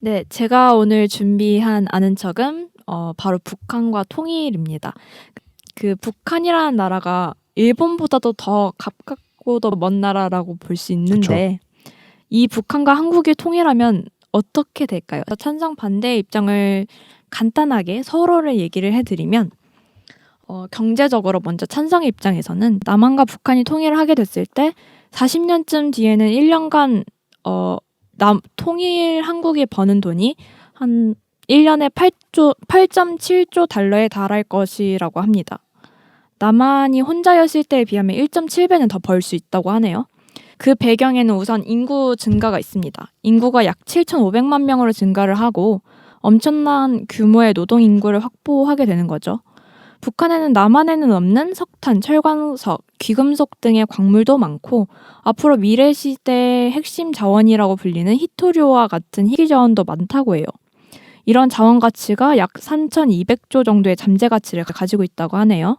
네, 제가 오늘 준비한 아는 척은 바로 북한과 통일입니다. 그 북한이라는 나라가 일본보다도 더 가깝고 더 먼 나라라고 볼 수 그쵸. 있는데 이 북한과 한국이 통일하면 어떻게 될까요? 찬성 반대의 입장을 간단하게 서로를 얘기를 해드리면 경제적으로 먼저 찬성의 입장에서는 남한과 북한이 통일을 하게 됐을 때 40년쯤 뒤에는 1년간 통일 한국이 버는 돈이 한 1년에 8.7조 달러에 달할 것이라고 합니다. 남한이 혼자였을 때에 비하면 1.7배는 더 벌 수 있다고 하네요. 그 배경에는 우선 인구 증가가 있습니다. 인구가 약 7,500만 명으로 증가를 하고 엄청난 규모의 노동 인구를 확보하게 되는 거죠. 북한에는 남한에는 없는 석탄, 철광석, 귀금속 등의 광물도 많고 앞으로 미래 시대의 핵심 자원이라고 불리는 희토류와 같은 희귀 자원도 많다고 해요. 이런 자원 가치가 약 3,200조 정도의 잠재 가치를 가지고 있다고 하네요.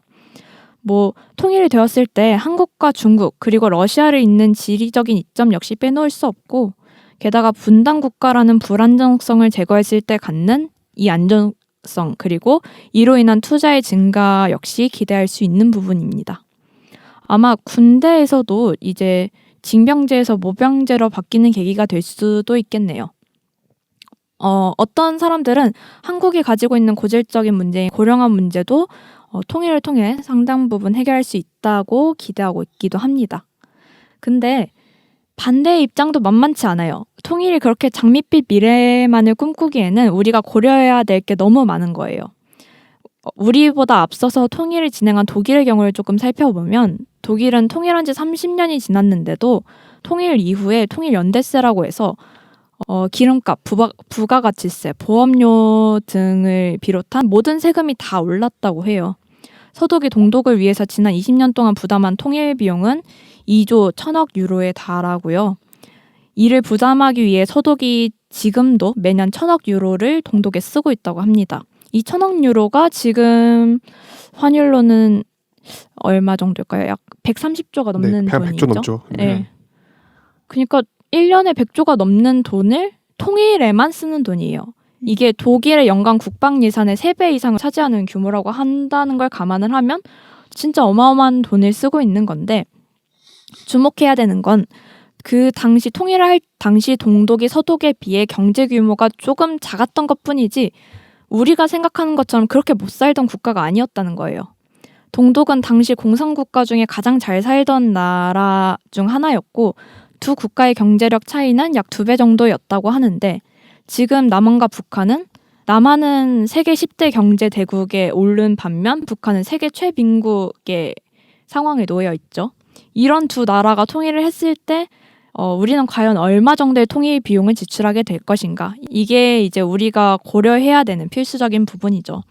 통일이 되었을 때 한국과 중국 그리고 러시아를 잇는 지리적인 이점 역시 빼놓을 수 없고 게다가 분단 국가라는 불안정성을 제거했을 때 갖는 이 안정성 그리고 이로 인한 투자의 증가 역시 기대할 수 있는 부분입니다. 아마 군대에서도 이제 징병제에서 모병제로 바뀌는 계기가 될 수도 있겠네요. 어떤 사람들은 한국이 가지고 있는 고질적인 문제인 고령화 문제도 통일을 통해 상당 부분 해결할 수 있다고 기대하고 있기도 합니다. 근데 반대의 입장도 만만치 않아요. 통일이 그렇게 장밋빛 미래만을 꿈꾸기에는 우리가 고려해야 될 게 너무 많은 거예요. 우리보다 앞서서 통일을 진행한 독일의 경우를 조금 살펴보면 독일은 통일한 지 30년이 지났는데도 통일 이후에 통일연대세라고 해서 기름값, 부가가치세, 보험료 등을 비롯한 모든 세금이 다 올랐다고 해요. 서독이 동독을 위해서 지난 20년 동안 부담한 통일 비용은 2조 1천억 유로에 달하고요. 이를 부담하기 위해 서독이 지금도 매년 1천억 유로를 동독에 쓰고 있다고 합니다. 이 1천억 유로가 지금 환율로는 얼마 정도일까요? 약 130조가 넘는 네, 한 돈이죠. 100조 넘죠. 네. 그러니까 1년에 100조가 넘는 돈을 통일에만 쓰는 돈이에요. 이게 독일의 연간 국방 예산의 3배 이상을 차지하는 규모라고 한다는 걸 감안을 하면 진짜 어마어마한 돈을 쓰고 있는 건데 주목해야 되는 건 그 당시 통일을 할 당시 동독이 서독에 비해 경제 규모가 조금 작았던 것뿐이지 우리가 생각하는 것처럼 그렇게 못 살던 국가가 아니었다는 거예요. 동독은 당시 공산국가 중에 가장 잘 살던 나라 중 하나였고 두 국가의 경제력 차이는 약 2배 정도였다고 하는데 지금 남한과 북한은 남한은 세계 10대 경제 대국에 오른 반면 북한은 세계 최빈국의 상황에 놓여 있죠. 이런 두 나라가 통일을 했을 때 우리는 과연 얼마 정도의 통일 비용을 지출하게 될 것인가? 이게 이제 우리가 고려해야 되는 필수적인 부분이죠.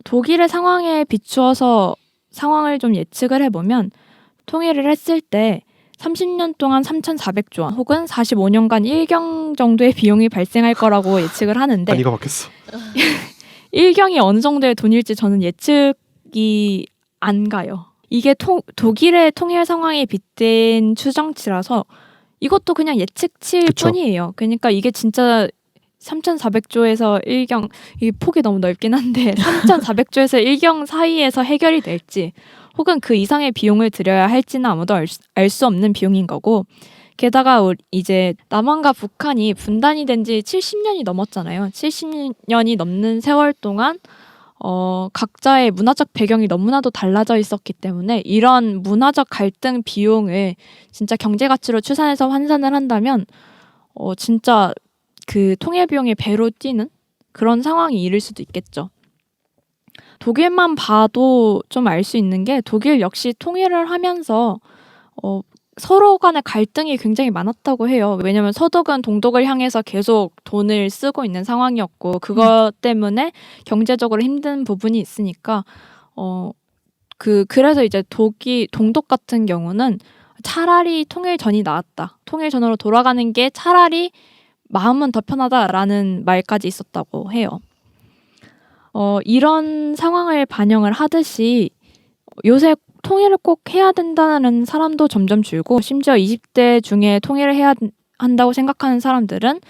독일의 상황에 비추어서 상황을 좀 예측을 해보면 통일을 했을 때 30년 동안 3,400조 원 혹은 45년간 1경 정도의 비용이 발생할 거라고 예측을 하는데 단위가 바뀌었어. 1경이 어느 정도의 돈일지 저는 예측이 안 가요. 이게 독일의 통일 상황에 빗댄 추정치라서 이것도 그냥 예측치일 그쵸. 뿐이에요. 그러니까 이게 진짜 3,400조에서 1경, 이 폭이 너무 넓긴 한데 3,400조에서 1경 사이에서 해결이 될지 혹은 그 이상의 비용을 들여야 할지는 아무도 알 수 없는 비용인 거고 게다가 이제 남한과 북한이 분단이 된 지 70년이 넘었잖아요. 70년이 넘는 세월 동안 각자의 문화적 배경이 너무나도 달라져 있었기 때문에 이런 문화적 갈등 비용을 진짜 경제 가치로 추산해서 환산을 한다면 진짜 그 통일 비용이 배로 뛰는 그런 상황이 이를 수도 있겠죠. 독일만 봐도 좀 알 수 있는 게 독일 역시 통일을 하면서 서로 간의 갈등이 굉장히 많았다고 해요. 왜냐하면 서독은 동독을 향해서 계속 돈을 쓰고 있는 상황이었고 그것 때문에 경제적으로 힘든 부분이 있으니까 그래서 이제 동독 같은 경우는 차라리 통일 전이 나았다. 통일 전으로 돌아가는 게 차라리 마음은 더 편하다라는 말까지 있었다고 해요. 이런 상황을 반영을 하듯이 요새 통일을 꼭 해야 된다는 사람도 점점 줄고 심지어 20대 중에 통일을 해야 한다고 생각하는 사람들은